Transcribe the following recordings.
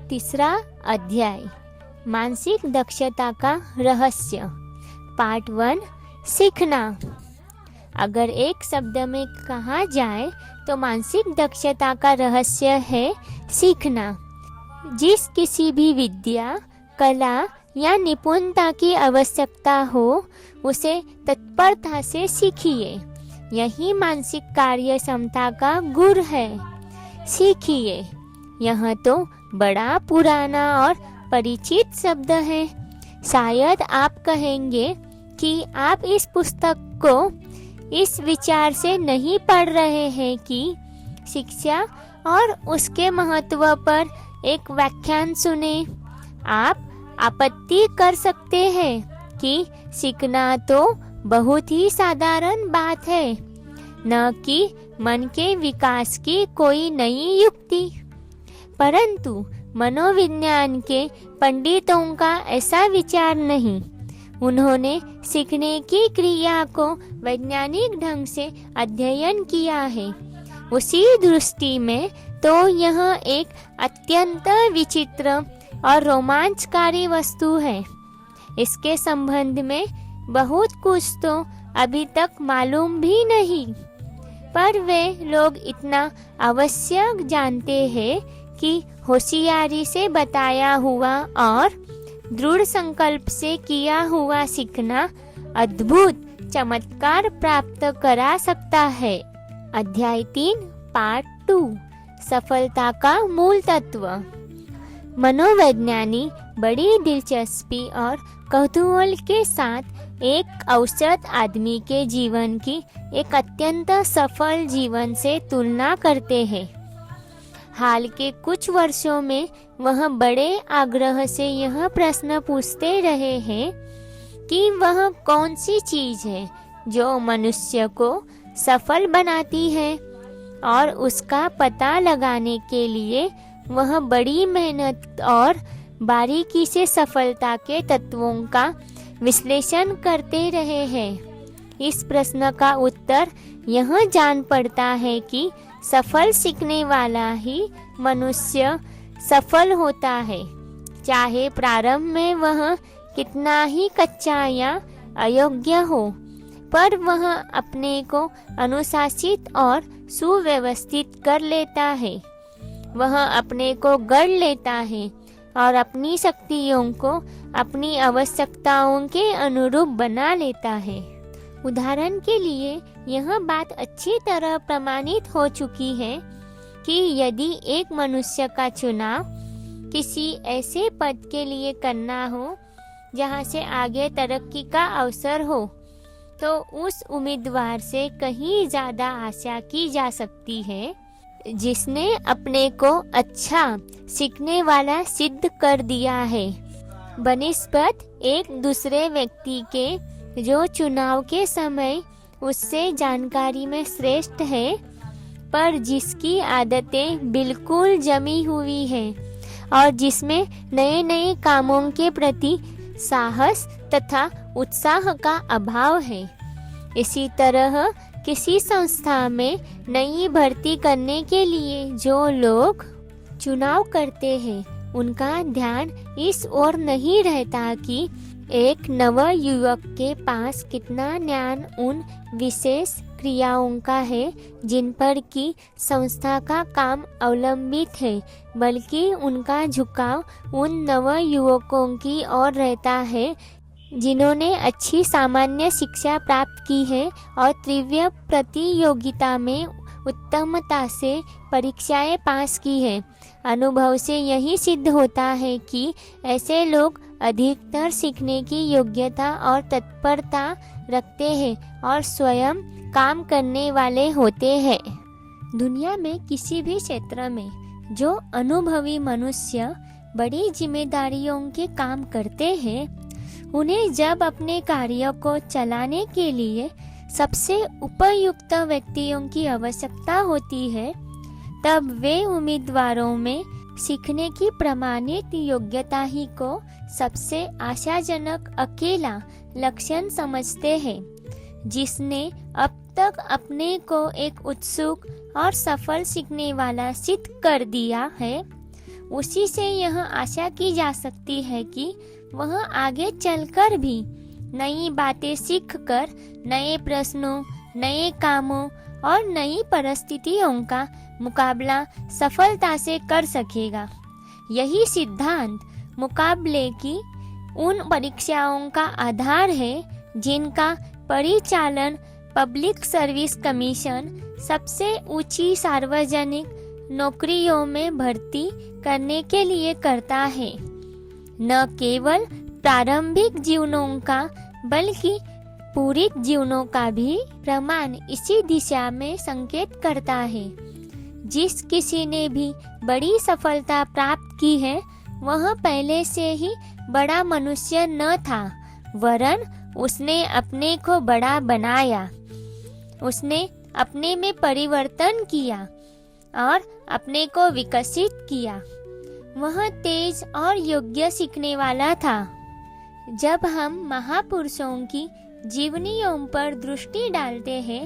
तीसरा अध्याय, मानसिक दक्षता का रहस्य, पार्ट 1, सीखना। अगर एक शब्द में कहा जाए तो मानसिक दक्षता का रहस्य है सीखना। जिस किसी भी विद्या, कला या निपुणता की आवश्यकता हो, उसे तत्परता से सीखिए। यही मानसिक कार्य क्षमता का गुण है। सीखिए, यह तो बड़ा पुराना और परिचित शब्द है। शायद आप कहेंगे कि आप इस पुस्तक को इस विचार से नहीं पढ़ रहे हैं कि शिक्षा और उसके महत्व पर एक व्याख्यान सुने। आप आपत्ति कर सकते हैं कि सीखना तो बहुत ही साधारण बात है, न कि मन के विकास की कोई नई युक्ति। परंतु मनोविज्ञान के पंडितों का ऐसा विचार नहीं। उन्होंने सीखने की क्रिया को वैज्ञानिक ढंग से अध्ययन किया है। उसी दृष्टि में तो यह एक अत्यंत विचित्र और रोमांचकारी वस्तु है। इसके संबंध में बहुत कुछ तो अभी तक मालूम भी नहीं, पर वे लोग इतना अवश्य जानते हैं कि होशियारी से बताया हुआ और दृढ़ संकल्प से किया हुआ सीखना अद्भुत चमत्कार प्राप्त करा सकता है। अध्याय 3, पार्ट 2, सफलता का मूल तत्व। मनोवैज्ञानी बड़ी दिलचस्पी और कौतूहल के साथ एक औसत आदमी के जीवन की एक अत्यंत सफल जीवन से तुलना करते हैं। हाल के कुछ वर्षों में वह बड़े आग्रह से यह प्रश्न पूछते रहे हैं कि वह कौन सी चीज है जो मनुष्य को सफल बनाती है, और उसका पता लगाने के लिए वह बड़ी मेहनत और बारीकी से सफलता के तत्वों का विश्लेषण करते रहे हैं। इस प्रश्न का उत्तर यह जान पड़ता है कि सफल सीखने वाला ही मनुष्य सफल होता है, चाहे प्रारंभ में वह कितना ही कच्चा या अयोग्य हो, पर वह अपने को अनुशासित और सुव्यवस्थित कर लेता है। वह अपने को गढ़ लेता है और अपनी शक्तियों को अपनी आवश्यकताओं के अनुरूप बना लेता है। उदाहरण के लिए यह बात अच्छी तरह प्रमाणित हो चुकी है कि यदि एक मनुष्य का चुनाव किसी ऐसे पद के लिए करना हो जहां से आगे तरक्की का अवसर हो, तो उस उम्मीदवार से कहीं ज्यादा आशा की जा सकती है जिसने अपने को अच्छा सीखने वाला सिद्ध कर दिया है, बनिस्बत एक दूसरे व्यक्ति के जो चुनाव के समय उससे जानकारी में श्रेष्ठ है, पर जिसकी आदतें बिल्कुल जमी हुई हैं और जिसमें नए नए कामों के प्रति साहस तथा उत्साह का अभाव है। इसी तरह किसी संस्था में नई भर्ती करने के लिए जो लोग चुनाव करते हैं, उनका ध्यान इस ओर नहीं रहता कि एक नव युवक के पास कितना ज्ञान उन विशेष क्रियाओं का है जिन पर की संस्था का काम अवलंबित है, बल्कि उनका झुकाव उन नव युवकों की ओर रहता है जिन्होंने अच्छी सामान्य शिक्षा प्राप्त की है और तीव्र प्रतियोगिता में उत्तमता से परीक्षाएं पास की है। अनुभव से यही सिद्ध होता है कि ऐसे लोग अधिकतर सीखने की योग्यता और तत्परता रखते हैं और स्वयं काम करने वाले होते हैं। दुनिया में किसी भी क्षेत्र में जो अनुभवी मनुष्य बड़ी जिम्मेदारियों के काम करते हैं, उन्हें जब अपने कार्यों को चलाने के लिए सबसे उपयुक्त व्यक्तियों की आवश्यकता होती है, तब वे उम्मीदवारों में सीखने की प्रमाणित योग्यता ही को सबसे आशाजनक अकेला लक्षण समझते हैं। जिसने अब तक अपने को एक उत्सुक और सफल सीखने वाला सिद्ध कर दिया है, उसी से यह आशा की जा सकती है कि वह आगे चलकर भी नई बातें सीखकर नए प्रश्नों, नए कामों और नई परिस्थितियों का मुकाबला सफलता से कर सकेगा। यही सिद्धांत मुकाबले की उन परीक्षाओं का आधार है जिनका परिचालन पब्लिक सर्विस कमीशन सबसे ऊंची सार्वजनिक नौकरियों में भर्ती करने के लिए करता है। न केवल प्रारंभिक जीवनों का बल्कि पूरी जीवनों का भी प्रमाण इसी दिशा में संकेत करता है। जिस किसी ने भी बड़ी सफलता प्राप्त की है वह पहले से ही बड़ा मनुष्य न था, वरन उसने अपने को बड़ा बनाया। उसने अपने में परिवर्तन किया और अपने को विकसित किया। वह तेज और योग्य सीखने वाला था। जब हम महापुरुषों की जीवनियों पर दृष्टि डालते हैं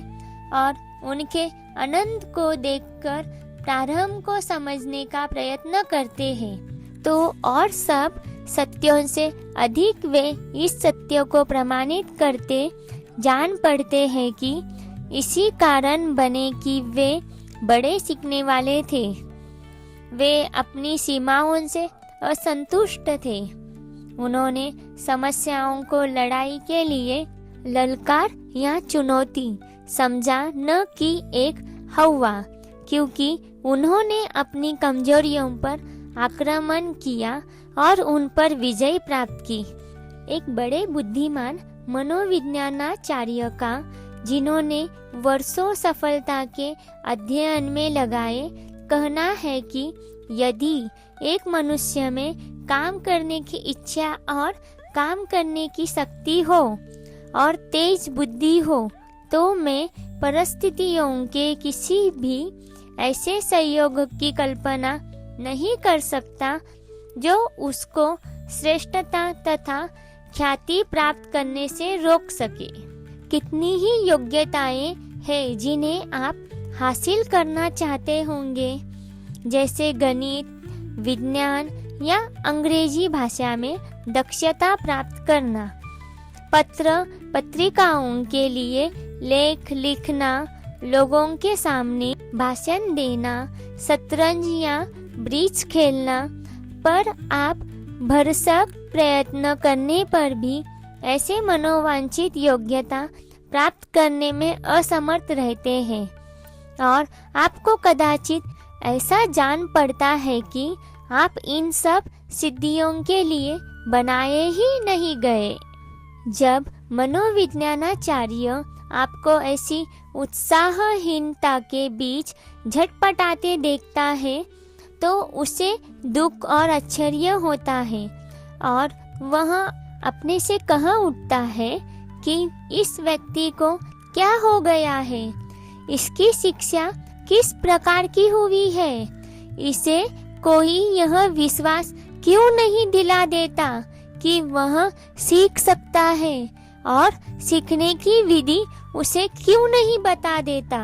और उनके अनंत को देखकर प्रारंभ को समझने का प्रयत्न करते हैं तो और सब सत्यों से अधिक वे इस सत्य को प्रमाणित करते जान पड़ते हैं कि इसी कारण बने कि वे बड़े सीखने वाले थे। वे अपनी सीमाओं से असंतुष्ट थे। उन्होंने समस्याओं को लड़ाई के लिए ललकार या चुनौती समझा, न कि एक हवा, क्योंकि उन्होंने अपनी कमजोरियों पर आक्रमण किया और उन पर विजय प्राप्त की। एक बड़े बुद्धिमान मनोविज्ञानाचार्य का, जिन्होंने वर्षों सफलता के अध्ययन में लगाए, कहना है कि यदि एक मनुष्य में काम करने की इच्छा और काम करने की शक्ति हो और तेज बुद्धि हो तो मैं परिस्थितियों के किसी भी ऐसे संयोग की कल्पना नहीं कर सकता जो उसको श्रेष्ठता तथा ख्याति प्राप्त करने से रोक सके। कितनी ही योग्यताएं हैं जिन्हें आप हासिल करना चाहते होंगे, जैसे गणित, विज्ञान या अंग्रेजी भाषा में दक्षता प्राप्त करना, पत्र पत्रिकाओं के लिए लेख लिखना, लोगों के सामने भाषण देना, शतरंज या ब्रिज खेलना, पर आप भरसक प्रयत्न करने पर भी ऐसे मनोवांछित योग्यता प्राप्त करने में असमर्थ रहते हैं और आपको कदाचित ऐसा जान पड़ता है कि आप इन सब सिद्धियों के लिए बनाए ही नहीं गए। जब मनोविज्ञानाचार्य आपको ऐसी उत्साहहीनता के बीच झटपटाते देखता है तो उसे दुख और आश्चर्य होता है और वह अपने से कह उठता है कि इस व्यक्ति को क्या हो गया है, इसकी शिक्षा किस प्रकार की हुई है, इसे कोई यह विश्वास क्यों नहीं दिला देता कि वह सीख सकता है और सीखने की विधि उसे क्यों नहीं बता देता।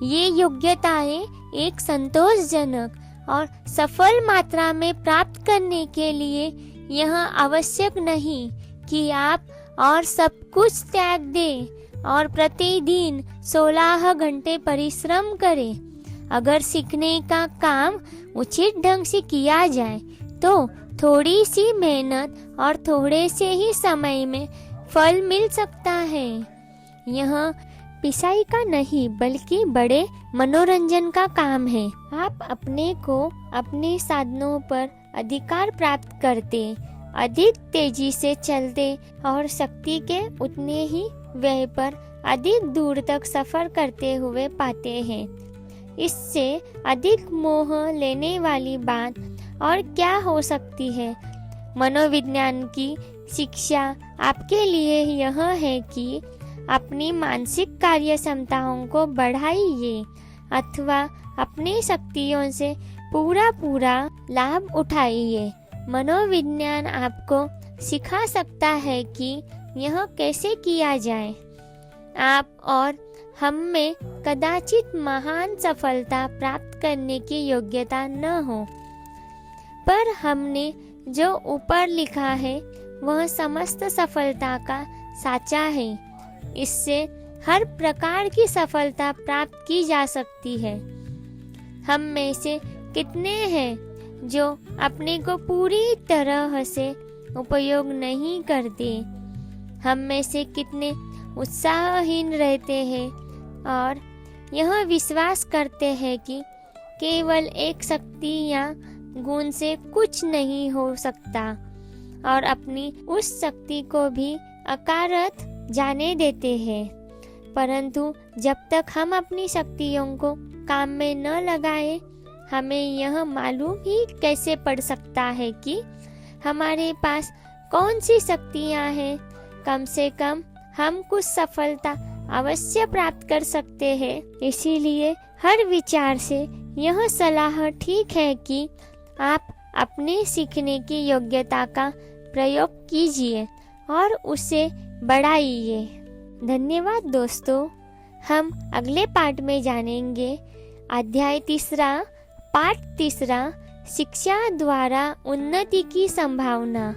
ये योग्यताएं एक संतोषजनक और सफल मात्रा में प्राप्त करने के लिए यह आवश्यक नहीं कि आप और सब कुछ त्याग दें और प्रतिदिन 16 घंटे परिश्रम करें। अगर सीखने का काम उचित ढंग से किया जाए तो थोड़ी सी मेहनत और थोड़े से ही समय में फल मिल सकता है। यह पिसाई का नहीं बल्कि बड़े मनोरंजन का काम है। आप अपने को अपने साधनों पर अधिकार प्राप्त करते, अधिक तेजी से चलते और शक्ति के उतने ही व्यय पर अधिक दूर तक सफर करते हुए पाते हैं। इससे अधिक मोह लेने वाली बात और क्या हो सकती है। मनोविज्ञान की शिक्षा आपके लिए यह है कि अपनी मानसिक कार्य क्षमताओं को बढ़ाइए अथवा अपनी शक्तियों से पूरा लाभ उठाइए। मनोविज्ञान आपको सिखा सकता है कि यह कैसे किया जाए। आप और हम में कदाचित महान सफलता प्राप्त करने की योग्यता न हो, पर हमने जो ऊपर लिखा है वह समस्त सफलता का साचा है। इससे हर प्रकार की सफलता प्राप्त की जा सकती है। हम में से कितने हैं जो अपने को पूरी तरह से उपयोग नहीं करते। हम में से कितने उत्साहहीन रहते हैं और यह विश्वास करते हैं कि केवल एक शक्ति या गुण से कुछ नहीं हो सकता और अपनी उस शक्ति को भी अकारत जाने देते हैं। परंतु जब तक हम अपनी शक्तियों को काम में न लगाए, हमें यह मालूम ही कैसे पड़ सकता है कि हमारे पास कौन सी शक्तियाँ हैं। कम से कम हम कुछ सफलता अवश्य प्राप्त कर सकते हैं। इसीलिए हर विचार से यह सलाह ठीक है कि आप अपने सीखने की योग्यता का प्रयोग कीजिए और उसे बढ़ाइए। धन्यवाद दोस्तों। हम अगले पाठ में जानेंगे अध्याय 3, पाठ 3, शिक्षा द्वारा उन्नति की संभावना।